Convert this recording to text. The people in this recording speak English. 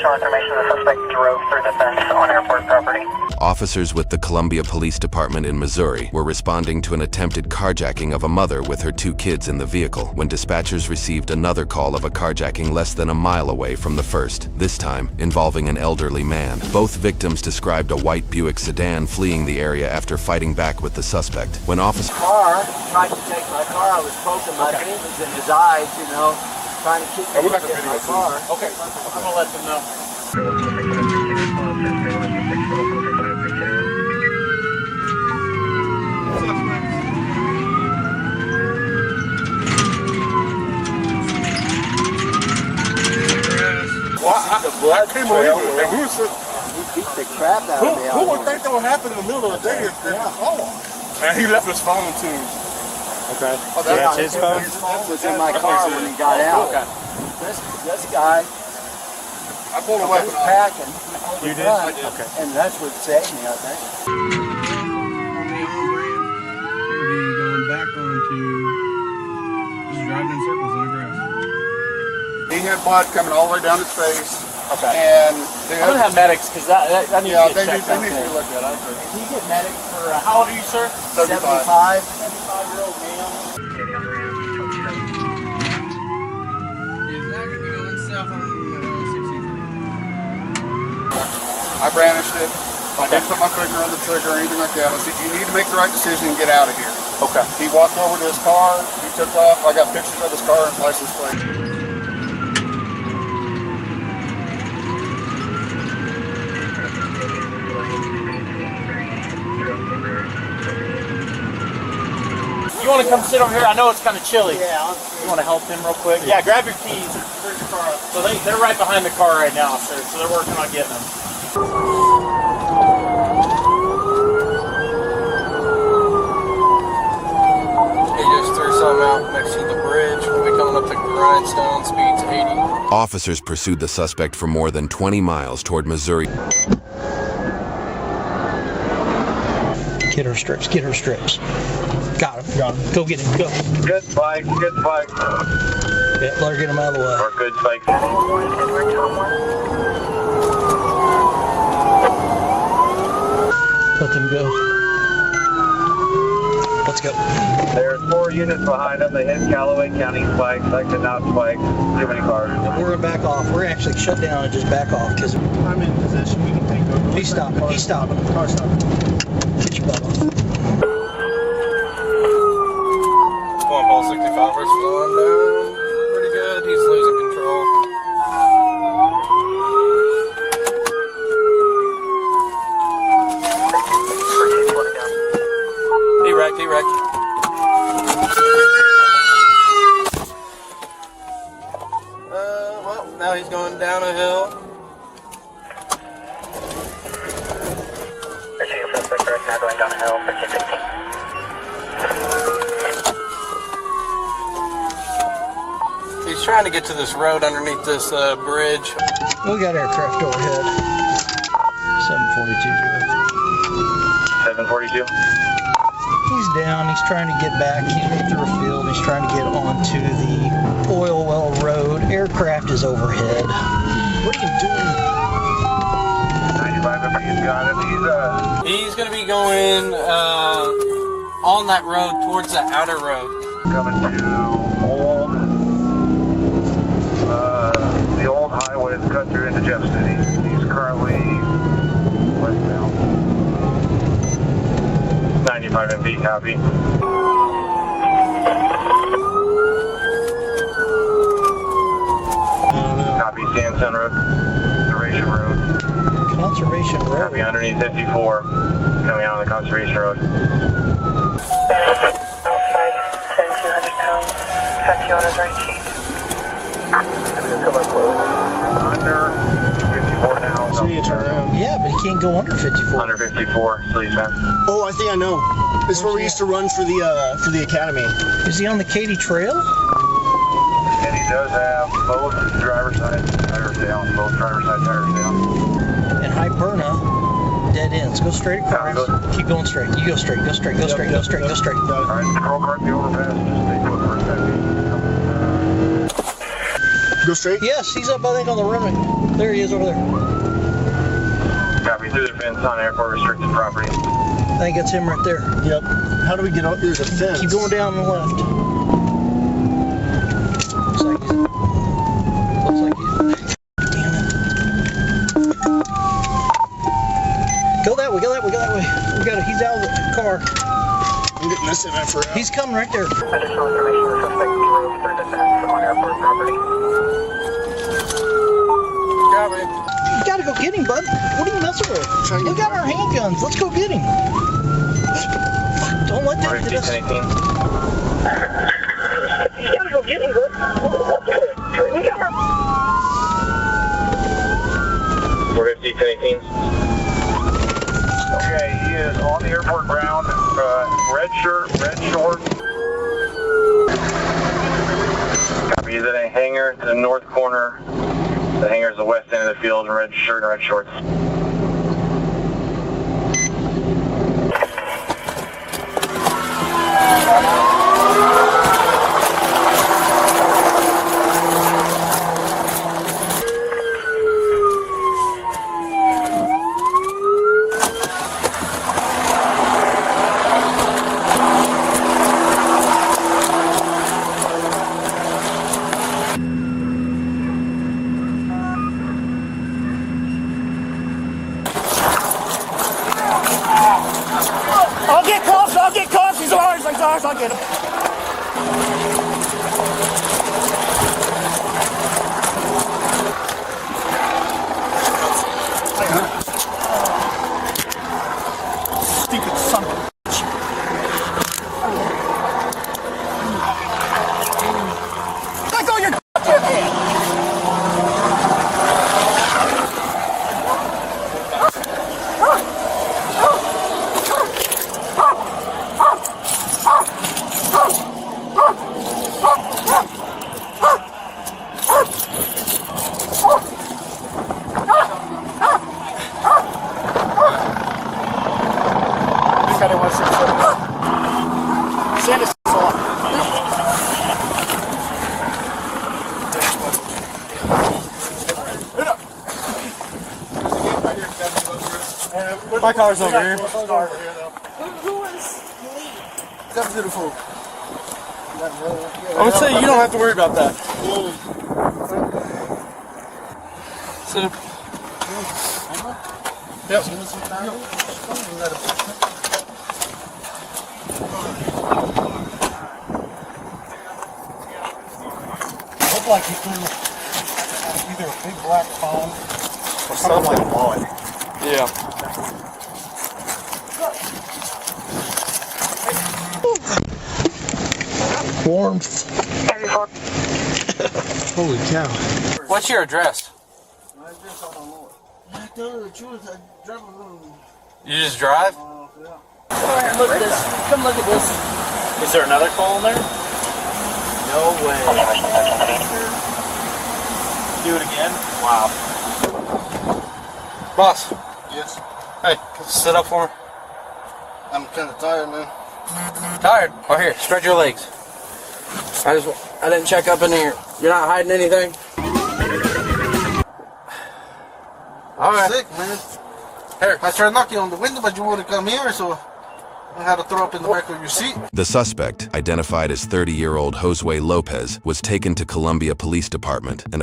Additional information, the suspect drove through the fence on airport property. Officers with the Columbia Police Department in Missouri were responding to an attempted carjacking of a mother with her 2 kids in the vehicle when dispatchers received another call of a carjacking less than a mile away from the first, this time involving an elderly man. Both victims described a white Buick sedan fleeing the area after fighting back with the suspect. When officers tried to take my car, I was poking my fingers in his eyes, you know, trying to keep me from my car. Okay, I'm gonna let them know. I can't believe it. We beat the crap out of me. Who would think that would happen in the middle of the day? And he left his phone too. Okay. Oh, that's his phone? His phone was in my car when he got out. Okay. This guy, I pulled away. He was packing. You did? I did. Okay. And that's what saved me, I think. Going back onto just driving in circles in the grass. He had blood coming all the way down his face. Okay. And I'm gonna have medics because that needs to get checked out. They need to be looked at. I agree. Can you get medics for how old are you, sir? 75. 75-year-old male. He's not gonna be going south on 63. I brandished it. I didn't put my finger on the trigger or anything like that. I said, you need to make the right decision and get out of here. Okay. He walked over to his car. He took off. I got pictures of his car and license plate. You want to come sit over here? I know it's kind of chilly. Yeah. You want to help him real quick? Yeah, grab your keys. Where's your car? So they're right behind the car right now, sir. So they're working on getting them. He just threw something out next to the bridge. We'll be coming up the grindstone. Speed's 80. officers pursued the suspect for more than 20 miles toward Missouri. Get her strips, get her strips. Got him. Go get him, go. Good spike, good spike. Yeah, let her get him out of the way. Or good spike. Let them go. Let's go. There's 4 units behind them. They hit Callaway County spike. Like to not spike. Too many cars. We're gonna back off. We're actually shut down and just back off because I'm in position. We can take over. He's stopping. He's stopping. Car stopping. Get your butt off. One ball 65 versus on down. Pretty good. He's losing control. He wrecked. Well, now he's going down a hill. Now going down a hill, 1515. He's trying to get to this road underneath this bridge. We got aircraft overhead. 742. 742. He's down. He's trying to get back. He's going through a field. He's trying to get onto the oil well road. Aircraft is overhead. What are you doing? 95, he's got him. He's going to be going on that road towards the outer road. Coming to old, the old highway that's cut through into Jeff City. He's currently westbound. 95 MV, copy. Copy, Sandstone Road, Conservation Road. Conservation Road. Copy, underneath 54, coming out on the Conservation Road. Outside, 7,200 pounds. Cut you on his right cheek. Under 54 now. So you turn around. Yeah, but he can't go under 54. Under 54, please, man. Oh, I think I know. This is where we used to run for the academy. Is he on the Katy Trail? And he does have both driver's side tires down. Both driver's side tires down. And Hyperna, dead ends. Go straight across. Keep going straight. You go straight. Go straight. Go straight. Go straight. Go straight. All right, scroll cart the overpass. Just stay put for a second. Go straight? Yes, he's up, I think, on the runway. There he is over there. Copy, through the fence on airport restricted property. I think it's him right there. Yep. How do we get up? There's a fence. Keep going down on the left. Looks like he's damn it. Go that way, go that way, go that way. He's out of the car. I'm getting this MF out. He's coming right there. Additional information, the suspect remains through defense on airport property. Copy. You gotta go get him, bud. What are you messing with? We got our handguns. Let's go get him. Don't let them get us. 1018. You gotta go get him, bud. We got our... 450, 1018. Okay, he is on the airport ground. Red shirt, red shorts. Copy, he's at a hangar to the north corner. The hangar is the west end of the field, red shirt and red shorts. I'll get cuffs. He's ours. I'll get him. Stupid son of a bitch. Let go of your goddamn hand. Send us off. My car's over here. Who is that's beautiful. I'm gonna say you don't have to worry about that. So, yep. Looked like he threw either a big black phone or something like a wallet. Yeah. Warmth. Holy cow. What's your address? I tell you the truth, I drive a little. You just drive? Yeah. Look at this. Come look at this. Is there another call in there? No way. Do it again? Wow. Boss. Yes. Hey, sit up for me. I'm kind of tired, man. Tired? Oh, here, spread your legs. I didn't check up in here. You're not hiding anything? Alright. Sick, man. Here. I tried knocking on the window, but you wouldn't come here, so I had to throw up in the back of your seat. The suspect, identified as 30-year-old Josue Lopez, was taken to Columbia Police Department and